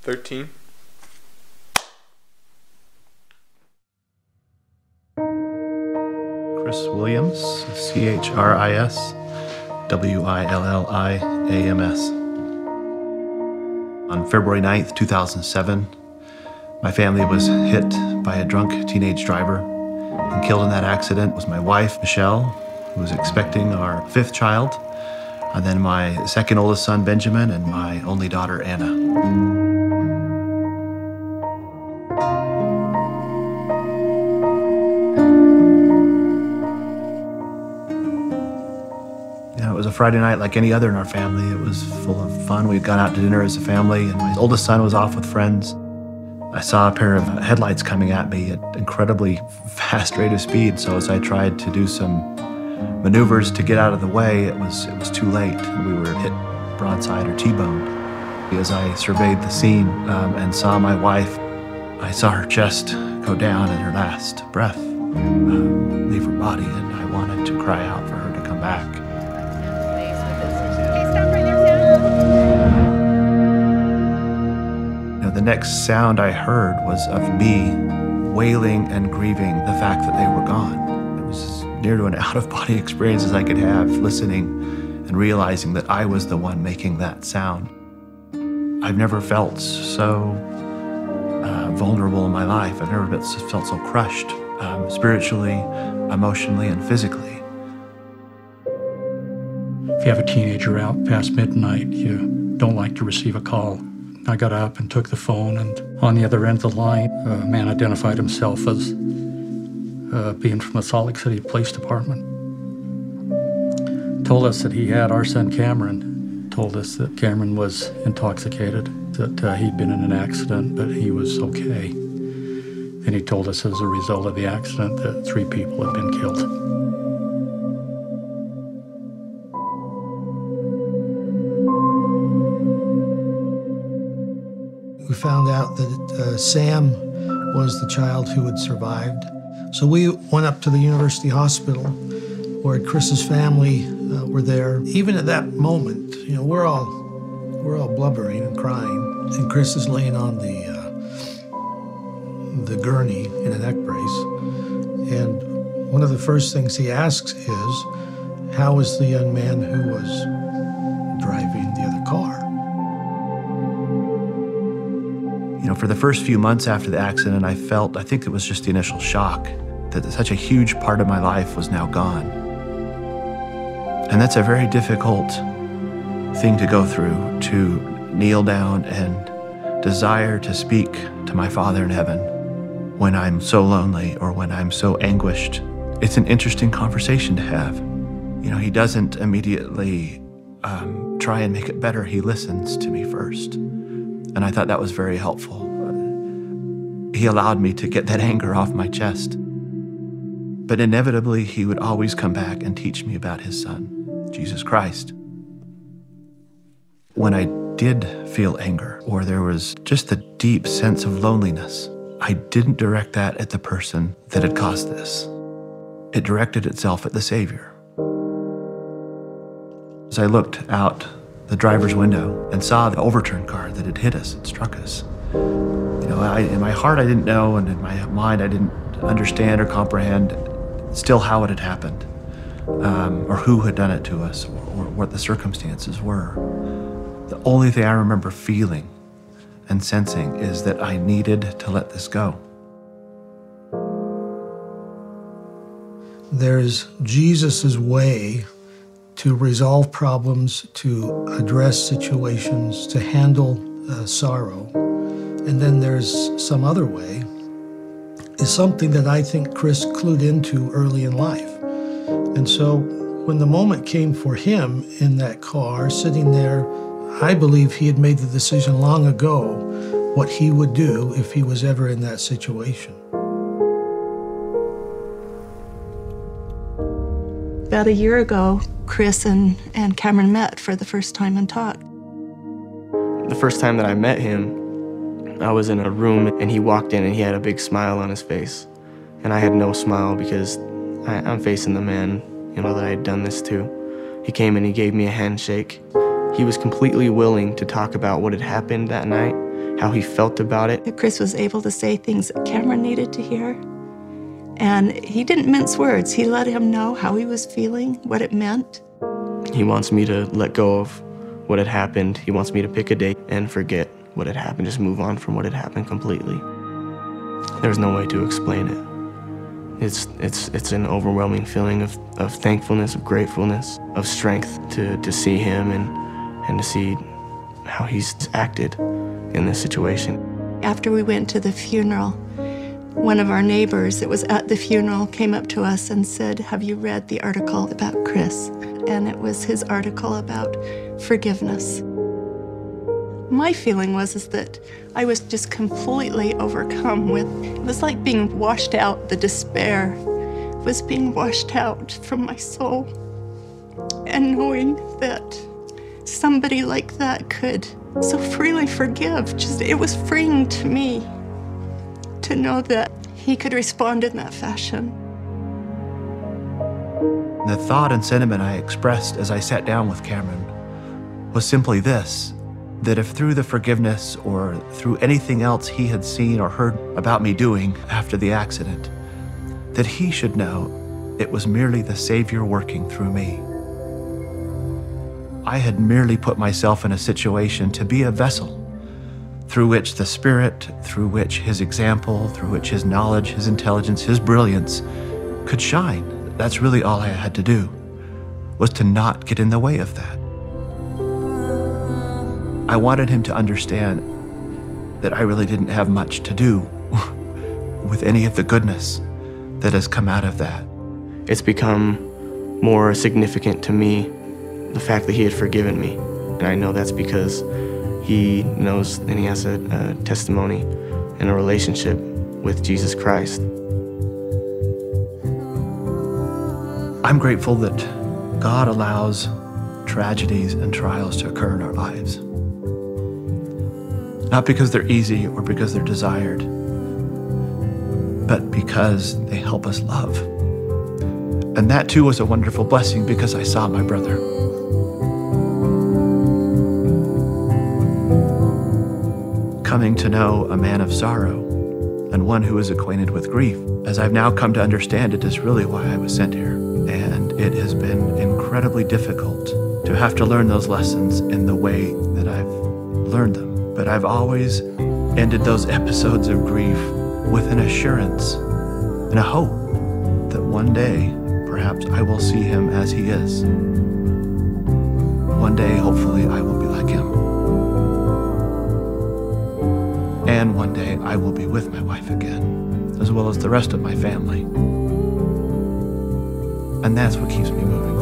13. Chris Williams, C-H-R-I-S, W-I-L-L-I-A-M-S. On February 9th, 2007, my family was hit by a drunk teenage driver, and killed in that accident was my wife, Michelle, who was expecting our 5th child, and then my second oldest son, Benjamin, and my only daughter, Anna. It was a Friday night like any other in our family. It was full of fun. We'd gone out to dinner as a family, and my oldest son was off with friends. I saw a pair of headlights coming at me at incredibly fast rate of speed, so as I tried to do some maneuvers to get out of the way, it was too late. We were hit broadside or T-boned. As I surveyed the scene and saw my wife, I saw her chest go down and her last breath leave her body, and I wanted to cry out for her to come back. The next sound I heard was of me wailing and grieving the fact that they were gone. It was as near to an out-of-body experience as I could have, listening and realizing that I was the one making that sound. I've never felt so vulnerable in my life. I've never felt so crushed, spiritually, emotionally, and physically. If you have a teenager out past midnight, you don't like to receive a call. I got up and took the phone, and on the other end of the line, a man identified himself as being from the Salt Lake City Police Department. Told us that he had our son Cameron. Told us that Cameron was intoxicated, that he'd been in an accident, but he was okay. And he told us as a result of the accident that 3 people had been killed. We found out that Sam was the child who had survived. So we went up to the University Hospital where Chris's family were there. Even at that moment, we're all blubbering and crying, and Chris is laying on the gurney in a neck brace. And one of the first things he asks is, how is the young man who was driving the other car? For the first few months after the accident, I think it was just the initial shock that such a huge part of my life was now gone. And that's a very difficult thing to go through, to kneel down and desire to speak to my Father in heaven when I'm so lonely or when I'm so anguished. It's an interesting conversation to have. He doesn't immediately try and make it better. He listens to me first. And I thought that was very helpful. He allowed me to get that anger off my chest. But inevitably, he would always come back and teach me about his son, Jesus Christ. When I did feel anger, or there was just a deep sense of loneliness, I didn't direct that at the person that had caused this. It directed itself at the Savior. As I looked out the driver's window and saw the overturned car that had hit us and struck us, in my heart I didn't know, and in my mind I didn't understand or comprehend still how it had happened, or who had done it to us, or what the circumstances were. The only thing I remember feeling and sensing is that I needed to let this go. There's Jesus' way to resolve problems, to address situations, to handle sorrow. And then there's some other way. It's something that I think Chris clued into early in life. And so when the moment came for him in that car, sitting there, I believe he had made the decision long ago what he would do if he was ever in that situation. About a year ago, Chris and Cameron met for the first time and talked. The first time that I met him, I was in a room and he walked in and he had a big smile on his face. And I had no smile because I'm facing the man, that I had done this to. He came and he gave me a handshake. He was completely willing to talk about what had happened that night. how he felt about it. Chris was able to say things that Cameron needed to hear. And he didn't mince words. He let him know how he was feeling, what it meant. He wants me to let go of what had happened. He wants me to pick a date and forget what had happened, just move on from what had happened completely. There's no way to explain it. It's an overwhelming feeling of thankfulness, of gratefulness, of strength to see him and to see how he's acted in this situation. After we went to the funeral, one of our neighbors that was at the funeral came up to us and said, "Have you read the article about Chris?" And it was his article about forgiveness. My feeling was that I was just completely overcome with, it was like being washed out, the despair was being washed out from my soul. And knowing that somebody like that could so freely forgive, it was freeing to me to know that he could respond in that fashion. The thought and sentiment I expressed as I sat down with Cameron was simply this, that if through the forgiveness or through anything else he had seen or heard about me doing after the accident, that he should know it was merely the Savior working through me. I had merely put myself in a situation to be a vessel through which the Spirit, through which his example, through which his knowledge, his intelligence, his brilliance could shine. That's really all I had to do, was to not get in the way of that. I wanted him to understand that I really didn't have much to do with any of the goodness that has come out of that. It's become more significant to me, the fact that he had forgiven me. And I know that's because he knows and he has a testimony and a relationship with Jesus Christ. I'm grateful that God allows tragedies and trials to occur in our lives. Not because they're easy or because they're desired, but because they help us love. And that too was a wonderful blessing because I saw my brother. Coming to know a man of sorrow and one who is acquainted with grief, as I've now come to understand, it is really why I was sent here. And it has been incredibly difficult to have to learn those lessons in the way that I've learned them. But I've always ended those episodes of grief with an assurance and a hope that one day, perhaps I will see him as he is. One day, hopefully, I will be like him. And one day, I will be with my wife again, as well as the rest of my family. And that's what keeps me moving.